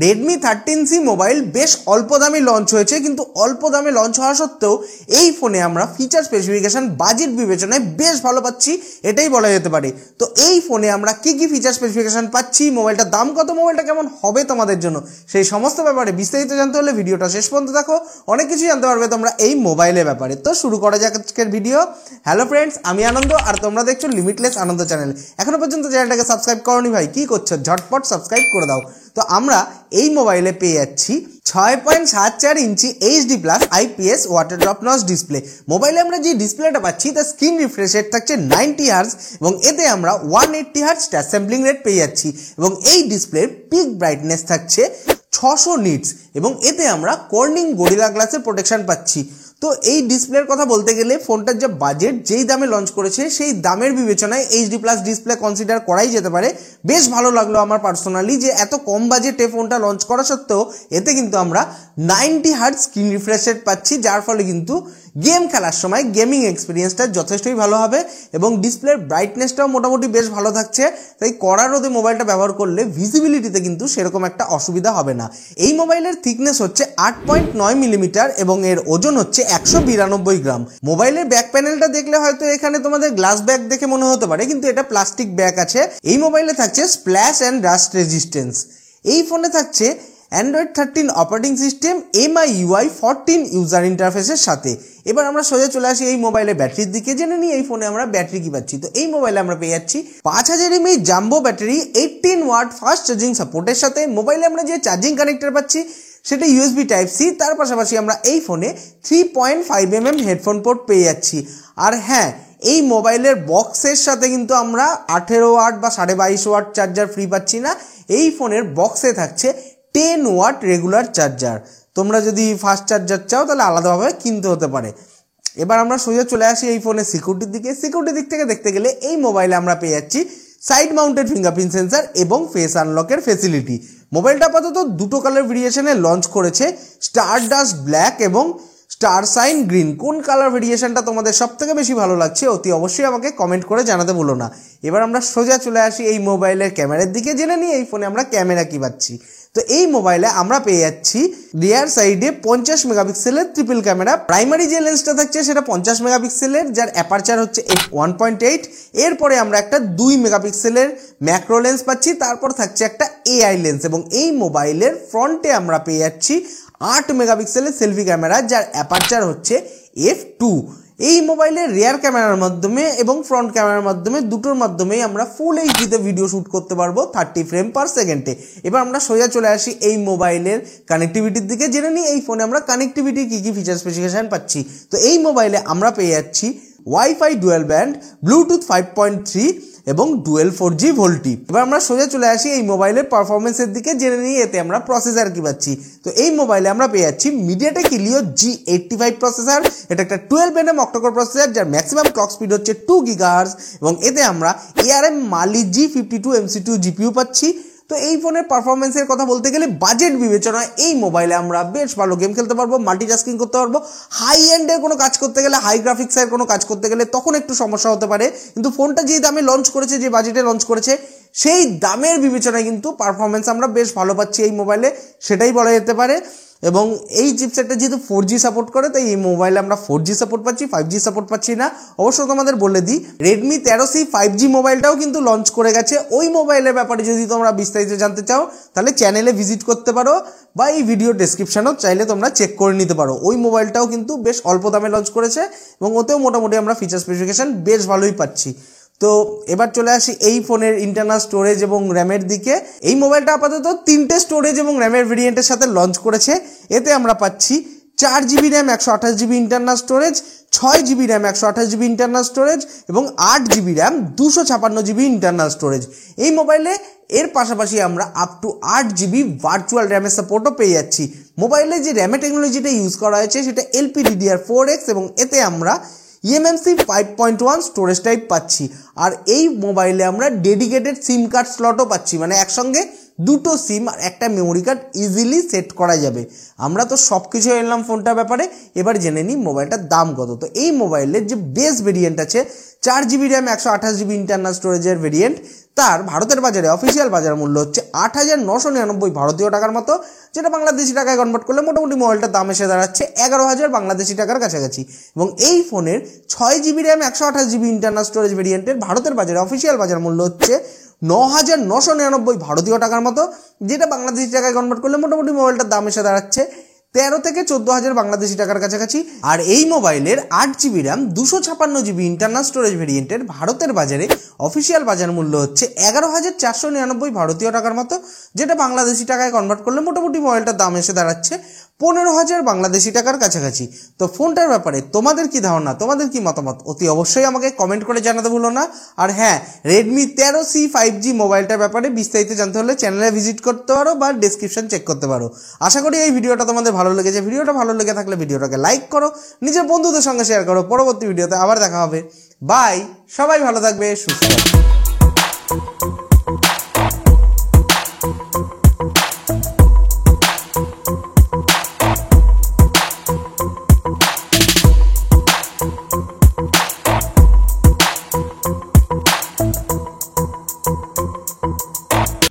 Redmi 13C mobile বেশ অল্প দামে লঞ্চ হয়েছে, কিন্তু অল্প দামে লঞ্চ হওয়া সত্ত্বেও এই ফোনে আমরা ফিচার স্পেসিফিকেশন বাজেট বিবেচনায় বেশ ভালো পাচ্ছি, এটাই বলা যেতে পারে। তো এই ফোনে আমরা কি কি ফিচার স্পেসিফিকেশন পাচ্ছি, মোবাইলটার দাম কত, মোবাইলটা কেমন হবে তোমাদের জন্য, সেই সমস্ত ব্যাপারে বিস্তারিত জানতে হলে ভিডিওটা শেষ পর্যন্ত দেখো, অনেক কিছু জানতে পারবে তোমরা এই মোবাইলের ব্যাপারে। তো শুরু করা যাক আজকের ভিডিও। হ্যালো ফ্রেন্ডস, আমি আনন্দ আর তোমরা দেখছো লিমিটলেস আনন্দ চ্যানেল। এখনো পর্যন্ত চ্যানেলটাকে সাবস্ক্রাইব করোনি ভাই, কি করছো, ঝটপট সাবস্ক্রাইব করে দাও। তো আমরা এই মোবাইলে পেয়ে যাচ্ছি 6.74 ইঞ্চি HD+ IPS water drop notch display. মোবাইলে আমরা যে ডিসপ্লেটা পাচ্ছি তার স্ক্রিন রিফ্রেশ রেট থাকছে 90 হার্জ এবং এতে আমরা 180 হার্জ টাচ স্যাম্পলিং রেট পেয়ে যাচ্ছি এবং এই ডিসপ্লের পিক ব্রাইটনেস থাকছে 600 নিটস এবং এতে আমরা কর্নিং গরিলা গ্লাসের প্রোটেকশন পাচ্ছি। তো এই ডিসপ্লের কথা বলতে গেলে ফোনটার যে বাজেট যেই দামে লঞ্চ করেছে সেই দামের বিবেচনায় HD+ ডিসপ্লে কনসিডার করাই যেতে পারে। বেশ ভালো লাগলো আমার পার্সোনালি যে এত কম বাজেটে ফোনটা লঞ্চ করা সত্ত্বেও এতে কিন্তু আমরা 90 হার্জ স্ক্রিন রিফ্রেশ রেট পাচ্ছি, যার ফলে কিন্তু গেম খেলার সময় গেমিং এক্সপিরিয়েন্সটা যথেষ্টই ভালো হবে এবং ডিসপ্লের ব্রাইটনেসটাও মোটামুটি বেশ ভালো থাকছে। তাই কড়া রোদে মোবাইলটা ব্যবহার করলে ভিজিবিলিটিতে কিন্তু সেরকম একটা অসুবিধা হবে না। এই মোবাইলের থিকনেস হচ্ছে 8.9 মিলিমিটার এবং এর ওজন হচ্ছে 192 গ্রাম। মোবাইলের ব্যাক প্যানেলটা দেখলে হয়তো এখানে তোমাদের গ্লাস ব্যাগ দেখে মনে হতে পারে, কিন্তু এটা প্লাস্টিক ব্যাগ আছে। এই মোবাইলে থাকছে স্প্ল্যাশ অ্যান্ড রাস্ট রেজিস্ট্যান্স। এই ফোনে থাকছে Android 13 operating system, MIUI 14 user ইন্টারফেসের সাথে। এবার আমরা সোজা চলে আসি এই মোবাইলের ব্যাটারির দিকে, জেনে নিই এই ফোনে আমরা ব্যাটারি কি পাচ্ছি। তো এই মোবাইলে আমরা পেয়ে যাচ্ছি 5000 mAh jumbo battery 18 watt fast charging সাপোর্টের সাথে। মোবাইলে আমরা যে চার্জিং কানেক্টর পাচ্ছি সেটা USB Type-C। তার পাশাপাশি আমরা এই ফোনে 3.5mm হেডফোন পোর্ট পেয়ে যাচ্ছি। আর হ্যাঁ, এই মোবাইলের বক্সের সাথে কিন্তু আমরা 18 ওয়াট বা 22.5 ওয়াট চার্জার ফ্রি পাচ্ছি না। এই ফোনের বক্সে থাকছে 10 ওয়াট রেগুলার চার্জার। তোমরা যদি ফাস্ট চার্জার চাও তাহলে আলাদাভাবে কিনতে হতে পারে। এবার আমরা সোজা চলে আসি এই ফোনের সিকিউরিটির দিকে। সিকিউরিটির দিক থেকে দেখতে গেলে এই মোবাইলে আমরা পেয়ে যাচ্ছি সাইড মাউন্টেড ফিঙ্গারপ্রিন্ট সেন্সার এবং ফেস আনলকের ফেসিলিটি। মোবাইলটা আপাতত দুটো কালার ভেরিয়েশনে লঞ্চ করেছে, স্টারডাস্ট ব্ল্যাক এবং স্টার সাইন গ্রিন। কোন কালার ভেরিয়েশনটা তোমাদের সব থেকে বেশি ভালো লাগছে অতি অবশ্যই আমাকে কমেন্ট করে জানাতে ভুলো না। এবার আমরা সোজা চলে আসি এই মোবাইলের ক্যামেরার দিকে, জেনে নিই এই ফোনে আমরা ক্যামেরা কি পাচ্ছি। তো এই মোবাইলে আমরা পেয়ে যাচ্ছি রিয়ার সাইডে 50 মেগাপিক্সেলের ট্রিপল ক্যামেরা। প্রাইমারি যে লেন্সটা থাকছে সেটা 50 মেগাপিক্সেলের, যার অ্যাপারচার হচ্ছে f1.8। এরপরে আমরা একটা 2 মেগাপিক্সেলের ম্যাক্রো লেন্স পাচ্ছি, তারপর থাকছে একটা AI লেন্স এবং এই মোবাইলের ফ্রন্টে আমরা পেয়ে যাচ্ছি 8 মেগাপিক্সেলের সেলফি ক্যামেরা, যার অ্যাপারচার হচ্ছে f2। এই মোবাইলের রিয়ার ক্যামেরার মাধ্যমে এবং ফ্রন্ট ক্যামেরার মাধ্যমে দুটোর মাধ্যমেই আমরা ফুল এইচডিতে ভিডিও শ্যুট করতে পারবো 30 ফ্রেম পার সেকেন্ডে। এবার আমরা সোজা চলে আসি এই মোবাইলের কানেক্টিভিটির দিকে, জেনে নিই এই ফোনে আমরা কানেক্টিভিটির কী কী ফিচার স্পেসিফিকেশন পাচ্ছি। তো এই মোবাইলে আমরা পেয়ে যাচ্ছি ওয়াইফাই ডুয়েল ব্যান্ড, ব্লুটুথ 5.3 এবং ডুয়েল 4G ভোল্টি। এবার আমরা সোজা চলে আসি এই মোবাইলের পারফরমেন্সের দিকে, জেনে নিই এতে আমরা প্রসেসর কি পাচ্ছি। তো এই মোবাইলে আমরা পেয়ে যাচ্ছি MediaTek Helio G85 প্রসেসর। এটা একটা 12nm অক্টোকোর প্রসেসর, যার ম্যাক্সিমাম ক্লক স্পিড হচ্ছে 2 GHz এবং এতে আমরা ARM Mali G52 MC2 GPU পাচ্ছি। তো এই ফোনের পারফরমেন্সের কথা বলতে গেলে বাজেট বিবেচনায় এই মোবাইলে আমরা বেশ ভালো গেম খেলতে পারবো, মাল্টিটাস্কিং করতে পারবো। হাই এন্ডের কোনো কাজ করতে গেলে, হাই গ্রাফিক্সের কোনো কাজ করতে গেলে তখন একটু সমস্যা হতে পারে, কিন্তু ফোনটা যে দামে লঞ্চ করেছে, যে বাজেটে লঞ্চ করেছে, সেই দামের বিবেচনায় কিন্তু পারফরমেন্স আমরা বেশ ভালো পাচ্ছি এই মোবাইলে, সেটাই বলা যেতে পারে। এবং এই চিপসেটটা যেহেতু 4G সাপোর্ট করে, তাই এই মোবাইলে আমরা 4G সাপোর্ট পাচ্ছি, 5G সাপোর্ট পাচ্ছি না। অবশ্য তোমাদের বলে দিই, Redmi 13C 5G মোবাইলটাও কিন্তু লঞ্চ করে গেছে। ওই মোবাইলের ব্যাপারে যদি তোমরা বিস্তারিত জানতে চাও তাহলে চ্যানেলে ভিজিট করতে পারো বা এই ভিডিও ডেসক্রিপশানেও চাইলে তোমরা চেক করে নিতে পারো। ওই মোবাইলটাও কিন্তু বেশ অল্প দামে লঞ্চ করেছে এবং ওতেও মোটামুটি আমরা ফিচার স্পেসিফিকেশান বেশ ভালোই পাচ্ছি। তো এবার চলে আসি এই ফোনের ইন্টারনাল স্টোরেজ এবং র্যামের দিকে। এই মোবাইলটা আপাতত 3টে স্টোরেজ এবং র্যামের ভেরিয়েন্টের সাথে লঞ্চ করেছে। এতে আমরা পাচ্ছি 4GB RAM 128GB internal storage, 6GB RAM 128GB internal storage এবং 8GB RAM 256GB internal storage. এই মোবাইলে এর পাশাপাশি আমরা আপ টু 8GB ভার্চুয়াল র্যামের সাপোর্টও পেয়ে যাচ্ছি। মোবাইলে যে র্যামের টেকনোলজিটা ইউজ করা হয়েছে সেটা LPDDR4X এবং এতে আমরা eMMC 5.1 স্টোরেজ টাইপ পাচ্ছি। আর এই মোবাইলে আমরা ডেডিকেটেড সিম কার্ড স্লটও পাচ্ছি, মানে একসঙ্গে দুটো সিম আর একটা মেমোরি কার্ড ইজিলি সেট করা যাবে। আমরা তো সব কিছু এলাম ফোনটার ব্যাপারে, এবার জেনে নিই মোবাইলটার দাম কত। তো এই মোবাইলের যে বেস ভেরিয়েন্ট আছে 4GB র্যাম 128GB ইন্টারনাল স্টোরেজের ভেরিয়েন্ট, তার ভারতের বাজারে অফিসিয়াল বাজার মূল্য হচ্ছে 8,999 ভারতীয় টাকার মতো, যেটা বাংলাদেশি টাকায় কনভার্ট করলে মোটামুটি মোবাইলটার দাম এসে দাঁড়াচ্ছে 11,000 বাংলাদেশি টাকার কাছাকাছি। এবং এই ফোনের 6GB RAM 128GB internal storage ভেরিয়েন্টের ভারতের বাজারে অফিসিয়াল বাজার মূল্য হচ্ছে 9,999 ভারতীয় টাকার মতো, যেটা বাংলাদেশি টাকায় কনভার্ট করলে মোটামুটি মোবাইলটার দাম এসে দাঁড়াচ্ছে 13 থেকে 14,000 বাংলাদেশি টাকার কাছাকাছি। আর এই মোবাইলের 8GB RAM 256GB internal storage ভেরিয়েন্টের ভারতের বাজারে অফিসিয়াল বাজার মূল্য হচ্ছে 11,499 ভারতীয় টাকার মতো, যেটা বাংলাদেশি টাকায় কনভার্ট করলে মোটামুটি মোবাইলটার দাম এসে দাঁড়াচ্ছে 15,000 বাংলাদেশি টাকার কাছাকাছি। তো ফোনটার ব্যাপারে তোমাদের কি ধারণা, তোমাদের কি মতামত, অতি অবশ্যই আমাকে কমেন্ট করে জানাতে ভুলো না। আর হ্যাঁ, Redmi 13C 5G মোবাইলটার ব্যাপারে বিস্তারিত জানতে হলে চ্যানেলে ভিজিট করতে পারো বা ডেসক্রিপশন চেক করতে পারো। আশা করি এই ভিডিওটা তোমাদের ভালো লেগেছে। ভিডিওটা ভালো লেগে থাকলে ভিডিওটাকে লাইক করো, নিজের বন্ধুদের সঙ্গে শেয়ার করো। পরবর্তী ভিডিওতে আবার দেখা হবে। বাই, সবাই ভালো থাকবে, সুস্থ থাকবে।